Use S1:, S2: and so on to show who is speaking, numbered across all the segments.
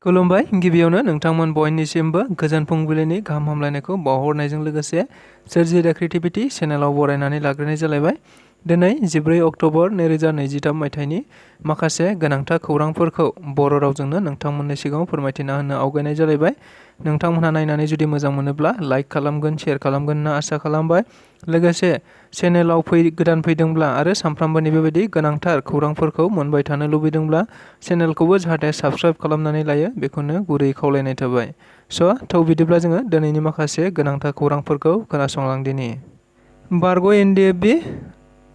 S1: खुलुमबाय गिबियावनो नोंथांमोन बयनिसिमबो गोजोन फुंबिलिनि गाहाम हामलायनायखौ बावहरनायजों लोगोसे swrjithecreativity चेनेलाव बरायनानै लाग्रोनाय जालायबाय। दिनै 14 अक्ट'बर 2023 मायथाइनि माखासे गोनांथार खौरांफोरखौ बर' रावजोंनो नोंथांमोननि सिगाङाव फोरमायथिना होनो आवगायनाय जालायबाय। नोंथांमोनहा नायनानै जुदि मोजां मोनोब्ला लाइक खालामगोन, शेयार खालामगोन होनना आसा खालामबाय। लोगोसे चेनेलाव गोदान फैदोंब्ला आरो सानफ्रामबोनि बेबायदि गोनांथार खौरांफोरखौ मोनबाय थानो लुबैदोंब्ला चेनेलखौबो जाहाथे साबस्क्राइब खालामनानै लायो बेखौनो गुरै खावलायनाय थाबाय। बिदिब्ला जोङो दिनैनि माखासे गोनांथार खौरांफोरखौ खोनासंलांदिनि। बारग' NLFB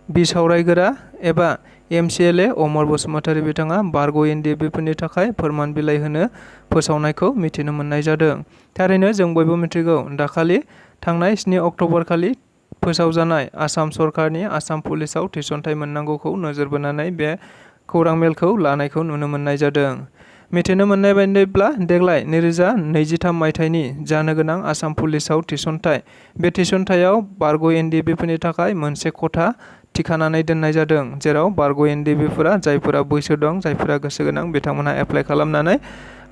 S1: बिसावरायगोरा एबा MCLA अमर बसुमतारी बिथाङा बारग' NLFBफोरनि थाखाय फोरमान बिलाइ होनो फोसावनायखौ मिथिनो मोननाय जादों। थारैनो जों बयबो मिथिगौ दाखालि थांनाय 7 अक्ट'बर खालि फोसावजानाय आसाम सरकारनि आसाम पुलिसाव थिसनथाइ मोननांगौखौ नोजोर बोनानै बे खौरां मेलखौ लानायखौ नुनो मोननाय जादों। मिथिनो मोननाय बायदिब्ला देग्लाय 2023 मायथाइनि जानो गोनां आसाम पुलिसाव थिसनथाइ, बे थिसनथाइयाव बारग' NLFBफोरनि थाखाय मोनसे खथा थिखानानै दोननाय जादों, जेराव बारग' NLFBफोरा जायफोरा बैसो दं, जायफोरा गोसो गोनां बिथांमोनहा एप्लाइ खालामनानै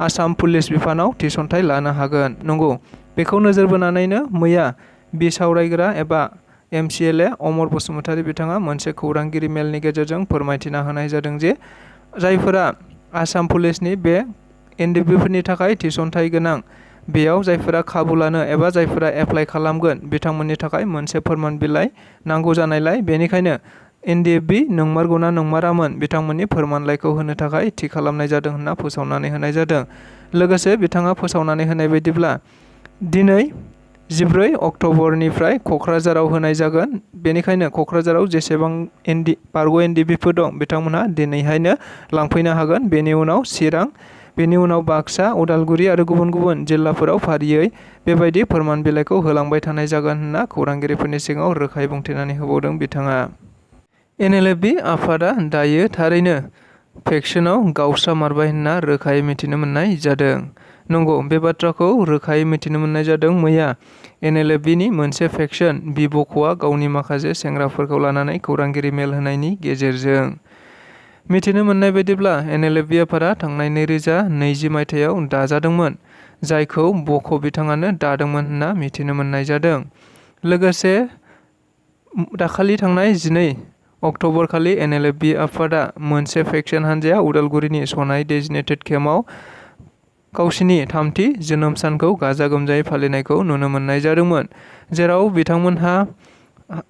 S1: आसाम पुलिस बिफानाव थिसनथाइ लानो हागोन। नंगौ, बेखौ नोजोर बोनानैनो मैया बिसावरायग्रा एबा MCLA अमर बसुमतारी बिथाङा मोनसे खौरांगिरि मेलनि गेजेरजों फोरमायथिना होनाय जादों जे जायफोरा आसाम पुलिसनि बे NLFBफोरनि थाखाय थिसनथाइ गोनां, बेयाव जायफोरा खाबु लानो एबा जायफोरा एप्लाइ खालामगोन बिथांमोननि थाखाय मोनसे फोरमान बिलाइ नांगौ जानायलाय बेनिखायनो NLFB नंमारगौना नंमारामोन बिथांमोननि फोरमानलाइखौ होनो थाखाय थि खालामनाय जादों होनना फोसावनानै होनाय जादों। लोगोसे बिथाङा फोसावनानै होनाय बायदिब्ला दिनै 14 अक्ट'बरनिफ्राय क'क्राझाराव होनाय जागोन। बेनिखायनो क'क्राझाराव जेसेबां बारग' NLFBफोर दं बिथांमोनहा दिनैहायनो लांफैनो हागोन। बेनि उनाव चिरां, बेनि उनाव बाक्सा, उदालगुरि आरो गुबुन गुबुन जिल्लाफोराव फारियै बेबायदि फोरमान बिलाइखौ होलांबाय थानाय जागोन होनना खौरांगिरिफोरनि सिगाङाव रोखायै बुंथिनानै होबावदों बिथाङा। NLFB आफादा दायो थारैनो फेक्सनाव गावस्रामारबाय होनना रोखायै मिथिनो मोननाय जादों। नंगौ, बे बाथ्राखौ रोखायै मिथिनो मोननाय जादों मैया NLFBनि मोनसे फेक्सन बिबख'आ गावनि माखासे सेंग्राफोरखौ लानानै खौरांगिरि मेल होनायनि गेजेरजों। मिथिनो मोननाय बायदिब्ला NLFB आफादा थांनाय 2020 मायथाइयाव दाजादोंमोन, जायखौ बख' बिथाङानो दादोंमोन होनना मिथिनो मोननाय जादों। लोगोसे दाखालि थांनाय 12 अक्ट'बर खालि NLFB आफादा मोनसे फेक्सन हान्जाया उदालगुरिनि सनाय डेजिनेटेड केम्पआव गावसिनि 3थि जोनोम सानखौ गाजा गोमजायै फालिनायखौ नुनो मोननाय जादोंमोन, जेराव बिथांमोनहा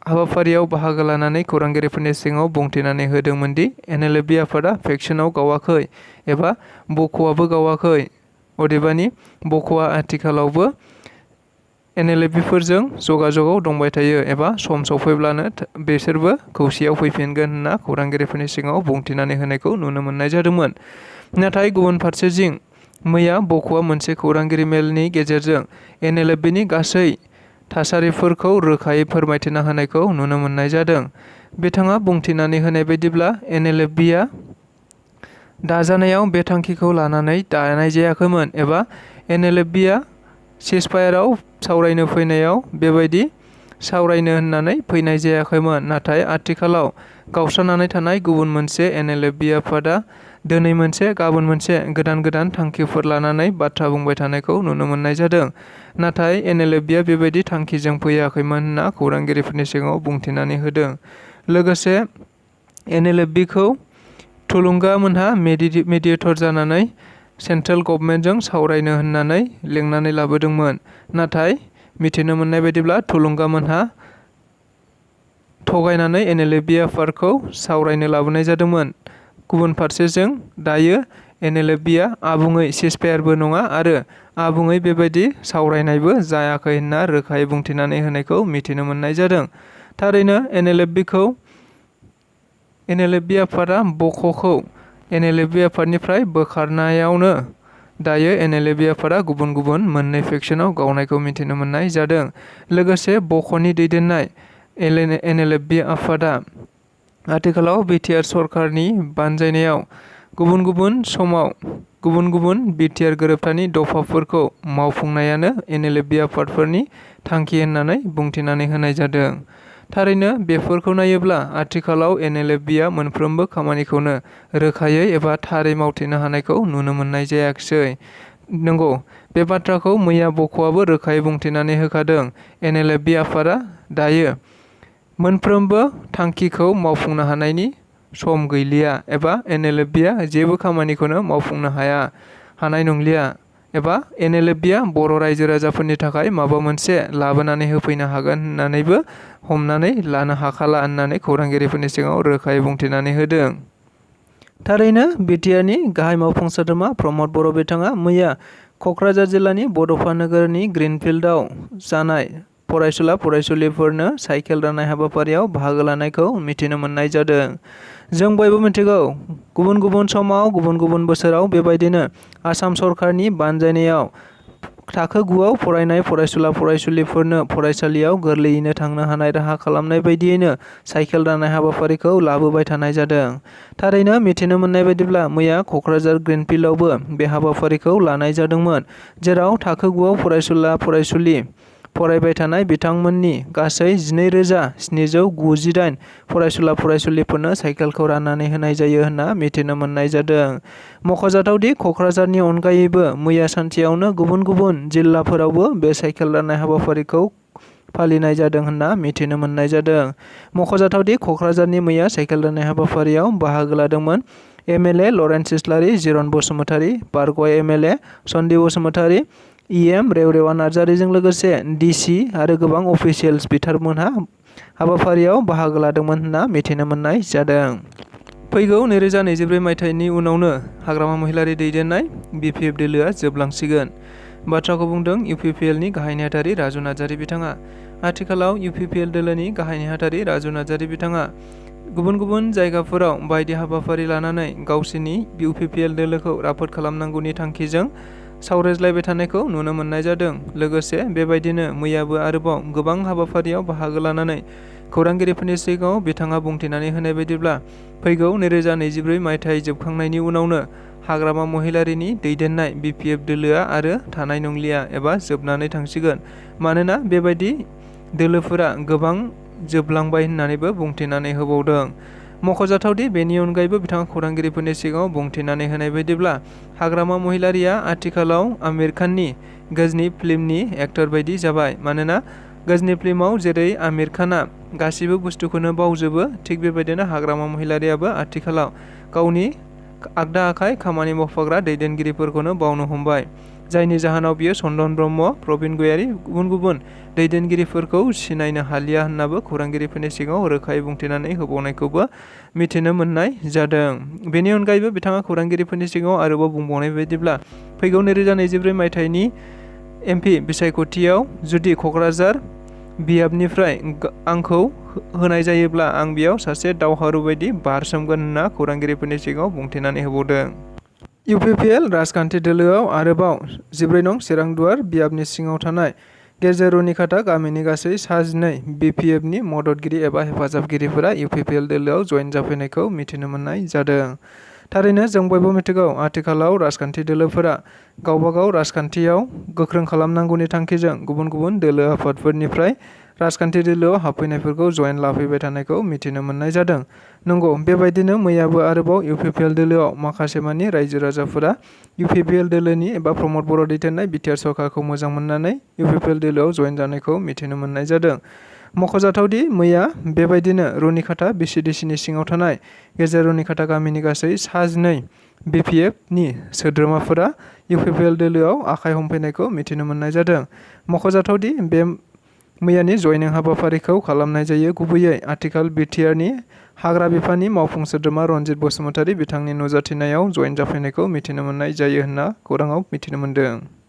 S1: हाबाफारियाव बाहागो लानानै खौरांगिरिफोरनि सिगाङाव बुंथिनानै होदोंमोन दि NLFB आफादा फेक्सनाव गावाखै एबा बख'आबो गावाखै, अदेबानि बख'आ आथिखालावबो NLFBफोरजों जगाजगआव दंबाय थायो एबा सम सफैब्लानो बिसोरबो खौसेयाव फैफिनगोन होनना खौरांगिरिफोरनि सिगाङाव बुंथिनानै होनायखौ नुनो मोननाय जादोंमोन। नाथाय गुबुन फारसेथिं मैया बख'आ मोनसे खौरांगिरि मेलनि गेजेरजों NLFBनि गासै थासारिफोरखौ रोखायै फोरमायथिना होनायखौ नुनो मोननाय जादों। बिथाङा बुंथिनानै होनाय बायदिब्ला NLFBआ दाजानायाव बे थांखिखौ लानानै दानाय जायाखैमोन एबा NLFBआ सिजफायाराव सावरायनो फैनायाव बेबायदि सावरायनो होननानै फैनाय जायाखैमोन। नाथाय आथिखालाव गावस्रानानै थानाय गुबुन मोनसे NLFB आफादा दिनै मोनसे गाबोन मोनसे गोदान थांखिफोर लानानै बाथ्रा बुंबाय थानायखौ नुनो मोननाय जादों। नाथाय NLFBआ बेबायदि थांखिजों फैयाखैमोन होनना खौरांगिरिफोरनि सिगाङाव बुंथिनानै होदों। लोगोसे NLFBखौ थुलुंगा मोनहा मेडिएटर जानानै सेन्ट्रेल गभर्नमेन्टजों सावरायनो होननानै लेंनानै लाबोदोंमोन। नाथाय मिथिनो मोननाय बायदिब्ला थुलुंगा मोनहा थगायनानै NLFB आफादखौ सावरायनो लाबोनाय जादोंमोन। गुबुन फारसेजों दायो NLFBआ आबुङै सिजफायारबो नङा आरो आबुङै बेबायदि सावरायनायबो जायाखै होनना रोखायै बुंथिनानै होनायखौ मिथिनो मोननाय जादों। थारैनो NLFB आफादा बख'खौ NLFB आफादनिफ्राय बोखारनायावनो दायो NLFB आफादा गुबुन मोननै फेक्सनाव गावनायखौ मिथिनो मोननाय जादों। लोगोसे बख'नि दैदेननाय NLFB आफादा आथिखालाव बिटिआर सरकारनि बानजायनायाव गुबुन समाव गुबुन बिटिआर गोरोबथानि दफाफोरखौ मावफुंनायानो NLFB आफादफोरनि थांखि होननानै बुंथिनानै होनाय जादों। थारैनो बेफोरखौ नायोब्ला आथिखालाव NLFBआ मोनफ्रोमबो खामानिखौनो रोखायै एबा थारै मावथिनो हानायखौ नुनो मोननाय जायाखिसै। नंगौ, बे बाथ्राखौ मैया बख'आबो रोखायै बुंथिनानै होखादों। NLFB आफादा दायो मोनफ्रोमबो थांखिखौ मावफुंनो हानायनि सम गैलिया एबा NLFBआ जेबो खामानिखौनो मावफुंनो हानाय नंलिया एबा NLFBआ बर' रायजो राजाफोरनि थाखाय माबा मोनसे लाबोनानै होफैनो हागोन होननानैबो हमनानै लानो हाखाला होननानै खौरांगिरिफोरनि सिगाङाव रोखायै बुंथिनानै होदों। थारैनो बिटिआरनि गाहाय मावफुं सोद्रोमा प्रमद बर' बिथाङा मैया क'क्राझार जिल्लानि बड'फा नोगोरनि ग्रिनफिल्डआव जानाय फरायसुला फरायसुलिफोरनो साइकेल राननाय हाबाफारियाव बाहागो लानायखौ मिथिनो मोननाय जादों। जों बयबो मिथिगौ, गुबुन गुबुन समाव गुबुन गुबुन बोसोराव बेबायदिनो आसाम सरकारनि बानजायनायाव थाखो 9आव फरायनाय फरायसुला फरायसुलिफोरनो फरायसालियाव गोरलैयैनो थांनो हानाय राहा खालामनाय बायदियैनो साइकेल राननाय हाबाफारिखौ लाबोबाय थानाय जादों। थारैनो मिथिनो मोननाय बायदिब्ला मैया क'क्राझार ग्रिनफिल्डआवबो बे हाबाफारिखौ लानाय जादोंमोन, जेराव थाखो 9आव फरायसुला फरायसुलि फरायबाय थानाय बिथांमोननि गासै 12,798 फरायसुला फरायसुलिफोरनो साइकेलखौ राननानै होनाय जायो होनना मिथिनो मोननाय जादों। मख'जाथावदि क'क्राझारनि अनगायैबो मैया सानसेयावनो गुबुन गुबुन जिल्लाफोरावबो बे साइकेल राननाय हाबाफारिखौ फालिनाय जादों होनना मिथिनो मोननाय जादों। मख'जाथावदि क'क्राझारनि मैया साइकेल राननाय हाबाफारियाव बाहागो लादोंमोन MLA लरेन्स इस्लारि, जिरन बसुमतारी, बारग'वा MLA सन्दीप बसुमतारी, EM रेवरेवा नार्जारिजों लोगोसे DC आरो गोबां अफिसियेल्स बिथांमोनहा हाबाफारियाव बाहागो लादोंमोन होनना मिथिनो मोननाय जादों। फैगौ 2024 मायथाइनि उनावनो हाग्रामा महिलारि दैदेननाय BPF दोलोआ जोबलांसिगोन। बाथ्राखौ बुंदों UPPLनि गाहाय नेहाथारि राजु नार्जारि बिथाङा। आथिखालाव UPPL दोलोनि गाहाय नेहाथारि राजु नार्जारि बिथाङा गुबुन गुबुन जायगाफोराव बायदि हाबाफारि लानानै गावसिनि UPPL दोलोखौ राफोद खालामनांगौनि थांखिजों सावरायज्लायबाय थानायखौ नुनो मोननाय जादों। लोगोसे बेबायदिनो मैयाबो आरोबाव गोबां हाबाफारियाव बाहागो लानानै खौरांगिरिफोरनि सिगाङाव बिथाङा बुंथिनानै होनाय बायदिब्ला फैगौ 2024 मायथाइ जोबखांनायनि उनावनो हाग्रामा महिलारिनि दैदेननाय BPF दोलोआ आरो थानाय नंलिया एबा जोबनानै थांसिगोन। मानोना बेबायदि दोलोफोरा गोबां जोबलांबाय होननानैबो बुंथिनानै होबावदों। मख'जाथावदि बेनि अनगायैबो बिथाङा खौरांगिरिफोरनि सिगाङाव बुंथिनानै होनाय बायदिब्ला हाग्रामा महिलारिया आथिखालाव आमिर खाननि गजनी फिल्मनि एक्टर बायदि जाबाय। मानोना गजनी फिल्माव जेरै आमिर खानआ गासिबो बुस्थुखौनो बावजोबो, थिग बेबायदिनो हाग्रामा महिलारियाबो आथिखालाव गावनि आगदा आखाइ खामानि मावफाग्रा दैदेनगिरिफोरखौनो बावनो हमबाय। जायनि जाहोनाव बियो चन्दन ब्रह्म, प्रबिन गयारी, गुबुन गुबुन दैदेनगिरिफोरखौ सिनायनो हालिया होननाबो खौरांगिरिफोरनि सिगाङाव रोखायै बुंथिनानै होबावनायखौबो मिथिनो मोननाय जादों। बेनि अनगायैबो बिथाङा खौरांगिरिफोरनि सिगाङाव आरोबाव बुंबावनाय बायदिब्ला फैगौ 2024 मायथाइनि MP बिसायख'थियाव जुदि क'क्राझार बियाबनिफ्राय आंखौ होनाय जायोब्ला आं बेयाव सासे दावहारु बायदि बारसोमगोन होनना खौरांगिरिफोरनि सिगाङाव बुंथिनानै होबावदों। UPPL राजखान्थि दोलोआव आरोबाव 14 नं चिरांदुवार बियाबनि सिङाव थानाय गेजेर रुनिखाता गामिनि गासै 12 BPFनि मददगिरि एबा हेफाजाबगिरिफोरा UPPL दोलोआव जयेन जाफैनायखौ मिथिनो मोननाय जादों। थारैनो जों बयबो मिथिगौ, आथिखालाव राजखान्थि दोलोफोरा गावबागाव राजखान्थियाव गोख्रों खालामनांगौनि थांखिजों गुबुन गुबुन दोलो आफादफोरनिफ्राय राजखान्थि दोलोआव हाबफैनायफोरखौ जयेन लाफैबाय थानायखौ मिथिनो मोननाय जादों। नंगौ, बेबायदिनो मैयाबो आरोबाव UPPL दोलोआव माखासे मानि रायजो राजाफोरा UPPL दोलोनि एबा प्रमद बर' दैदेननाय बिटिआर सरकारखौ मोजां मोननानै UPPL दोलोआव जयेन जानायखौ मिथिनो मोननाय जादों। मख'जाथावदि मैया बेबायदिनो रुनिखाता BCDCनि सिङाव थानाय गेजेर रुनिखाता गामिनि गासै 12 BPFनि सोद्रोमाफोरा UPPL दोलोआव आखाइ हमफैनायखौ मिथिनो मोननाय जादों। मख'जाथावदि बे मैयानि जयनिं हाबाफारिखौ खालामनाय जायो गुबैयै आथिखाल बिटिआरनि हाग्रा बिफाननि मावफुं सोद्रोमा रनजित बसुमतारी बिथांनि नुजाथिनायाव जयेन जाफैनायखौ मिथिनो मोननाय जायो होनना खौराङाव मिथिनो मोनदों।